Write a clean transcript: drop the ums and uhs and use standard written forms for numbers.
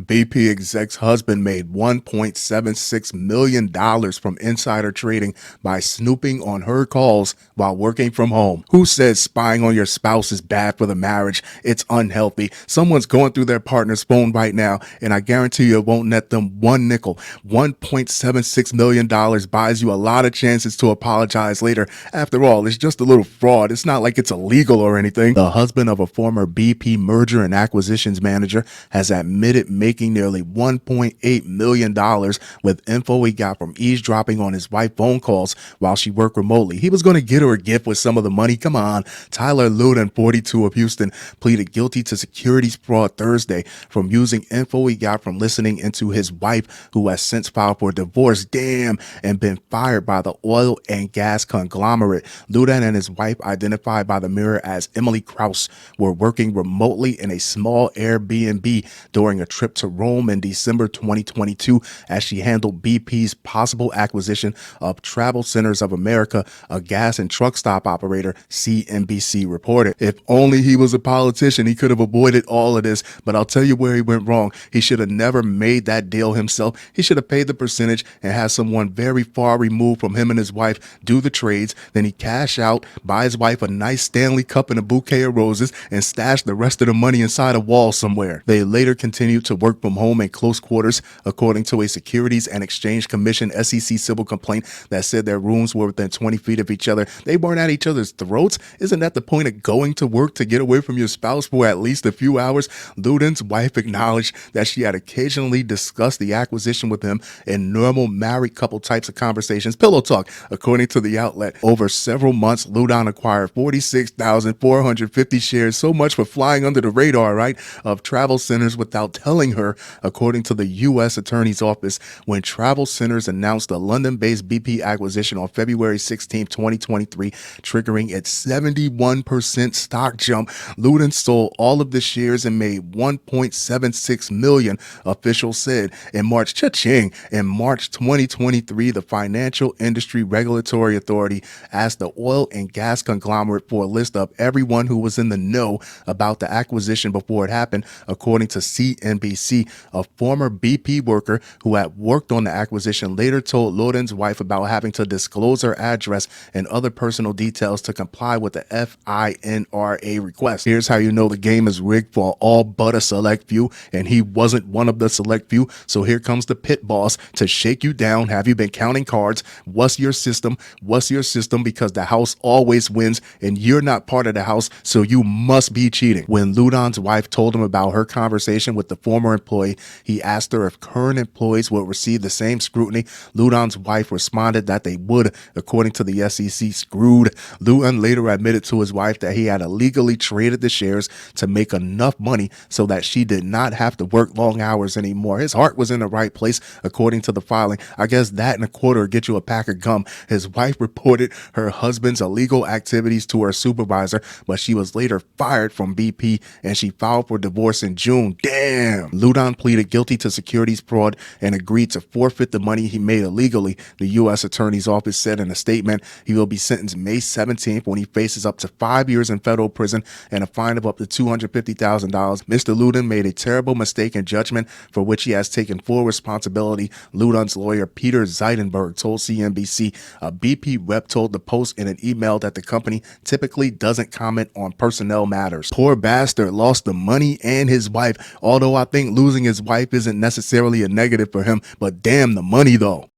BP exec's husband made $1.76 million from insider trading by snooping on her calls while working from home. Who says spying on your spouse is bad for the marriage? It's unhealthy. Someone's going through their partner's phone right now, and I guarantee you it won't net them one nickel. $1.76 million buys you a lot of chances to apologize later. After all, it's just a little fraud. It's not like it's illegal or anything. The husband of a former BP merger and acquisitions manager has admitted making nearly $1.8 million with info he got from eavesdropping on his wife's phone calls while she worked remotely. He was going to get her a gift with some of the money. Come on. Tyler Loudon, 42 of Houston, pleaded guilty to securities fraud Thursday from using info he got from listening into his wife, who has since filed for divorce, and been fired by the oil and gas conglomerate. Loudon and his wife, identified by the Mirror as Emily Krause, were working remotely in a small Airbnb during a trip to Rome in December 2022 as she handled BP's possible acquisition of TravelCenters of America, a gas and truck stop operator, CNBC reported. If only he was a politician, he could have avoided all of this, but I'll tell you where he went wrong. He should have never made that deal himself. He should have paid the percentage and had someone very far removed from him and his wife do the trades. Then he cash out, buy his wife a nice Stanley cup and a bouquet of roses, and stash the rest of the money inside a wall somewhere. They later continued to work from home in close quarters, according to a Securities and Exchange Commission SEC civil complaint that said their rooms were within 20 feet of each other. They weren't at each other's throats. Isn't that the point of going to work, to get away from your spouse for at least a few hours? Loudon's wife acknowledged that she had occasionally discussed the acquisition with him in normal married couple types of conversations, pillow talk, according to the outlet. Over several months, Loudon acquired 46,450 shares, so much for flying under the radar, right, of TravelCenters without telling her, according to the U.S. Attorney's Office. When TravelCenters announced the London-based BP acquisition on February 16, 2023, triggering its 71% stock jump, Loudon sold all of the shares and made $1.76 million, officials said. In March, cha-ching, in March 2023, the Financial Industry Regulatory Authority asked the oil and gas conglomerate for a list of everyone who was in the know about the acquisition before it happened, according to CNBC. A former BP worker who had worked on the acquisition later told Loudon's wife about having to disclose her address and other personal details to comply with the FINRA request. Here's how you know the game is rigged for all but a select few, and he wasn't one of the select few. So here comes the pit boss to shake you down. Have you been counting cards? What's your system? What's your system? Because the house always wins, and you're not part of the house, so you must be cheating. When Loudon's wife told him about her conversation with the former employee, he asked her if current employees would receive the same scrutiny. Loudon's wife responded that they would, according to the SEC. Screwed. Loudon later admitted to his wife that he had illegally traded the shares to make enough money so that she did not have to work long hours anymore. His heart was in the right place, according to the filing. I guess that and a quarter would get you a pack of gum. His wife reported her husband's illegal activities to her supervisor, but she was later fired from BP and she filed for divorce in June. Damn! Loudon pleaded guilty to securities fraud and agreed to forfeit the money he made illegally, the U.S. Attorney's Office said in a statement. He will be sentenced May 17th when he faces up to 5 years in federal prison and a fine of up to $250,000. Mr. Loudon made a terrible mistake in judgment for which he has taken full responsibility, Loudon's lawyer Peter Zeidenberg told CNBC. A BP rep told the Post in an email that the company typically doesn't comment on personnel matters. Poor bastard lost the money and his wife, although I think losing his wife isn't necessarily a negative for him, but damn the money though.